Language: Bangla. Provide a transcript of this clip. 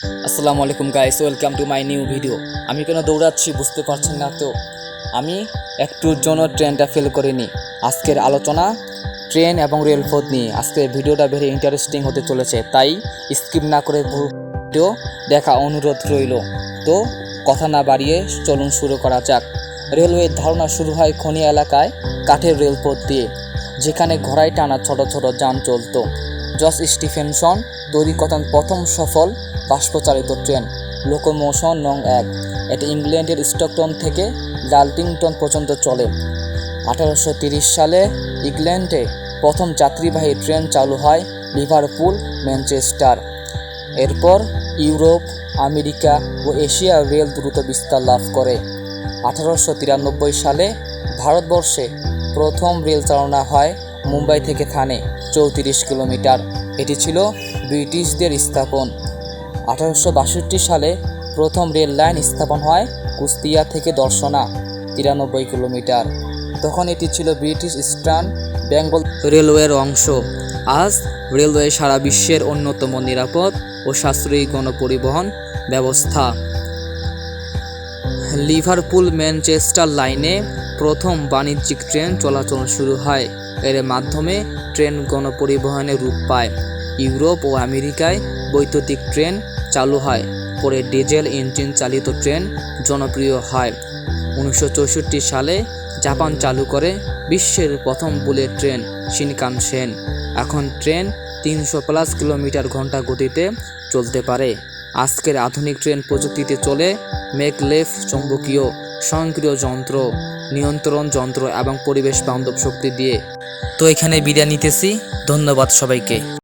আসসালামু আলাইকুম guys, welcome to my new video. আমি কেন দৌড়াচ্ছি বুঝতে পারছেন না তো? আমি একটুর জন্য ট্রেনটা ফেল করিনি। আজকের আলোচনা ট্রেন এবং রেলপথ নিয়ে। আজকের ভিডিওটা ভেরি ইন্টারেস্টিং হতে চলেছে, তাই স্কিপ না করে ভিডিও দেখা অনুরোধ রইল। তো কথা না বাড়িয়ে চলুন শুরু করা যাক। রেলওয়ের ধারণা শুরু হয় খনি এলাকায় কাঠের রেলপথ দিয়ে, যেখানে ঘোড়ায় টানা ছোট ছোট যান চলত। জর্জ স্টিফেনসন তৈরি করেন প্রথম সফল বাষ্পচালিত ট্রেন, লোকোমোশন নং 1। এটি ইংল্যান্ডের স্টকটন থেকে ডাল্টিংটন পর্যন্ত চলে। 1830 সালে ইংল্যান্ডে প্রথম যাত্রীবাহী ট্রেন চালু হয় লিভারপুল ম্যানচেস্টার। এরপর ইউরোপ, আমেরিকা ও এশিয়ার রেল দ্রুত বিস্তার লাভ করে। 1893 সালে ভারতবর্ষে প্রথম রেল চালনা হয় মুম্বাই থেকে থানে, 34 কিলোমিটার। এটি ছিল ব্রিটিশদের স্থাপন। 1862 সালে প্রথম রেল লাইন স্থাপন হয় কুষ্টিয়া থেকে দর্শনা, 93 কিলোমিটার। তখন এটি ছিল ব্রিটিশ ইস্টার্ন বেঙ্গল রেলওয়ের অংশ। আজ রেলওয়ে সারা বিশ্বের অন্যতম নিরাপদ ও সাশ্রয়ী গণপরিবহন ব্যবস্থা। লিভারপুল ম্যানচেস্টার লাইনে প্রথম বাণিজ্যিক ট্রেন চলাচল শুরু হয়। এর মাধ্যমে ট্রেন গণপরিবহনে রূপ পায়। ইউরোপ ও আমেরিকায় বৈদ্যুতিক ট্রেন চালু হয়। পরে ডিজেল ইঞ্জিন চালিত ট্রেন জনপ্রিয় হয়। 1964 সালে জাপান চালু করে বিশ্বের প্রথম বুলেট ট্রেন শিনকানসেন। এখন ট্রেন 300+ কিলোমিটার ঘন্টা গতিতে চলতে পারে। আজকের আধুনিক ট্রেন প্রযুক্তিতে চলে ম্যাগলেভ চৌম্বকীয় স্বয়ংক্রিয় যন্ত্র, নিয়ন্ত্রণ যন্ত্র এবং পরিবেশ বান্ধব শক্তি দিয়ে। তো এখানে বিদায় নিতেছি, ধন্যবাদ সবাইকে।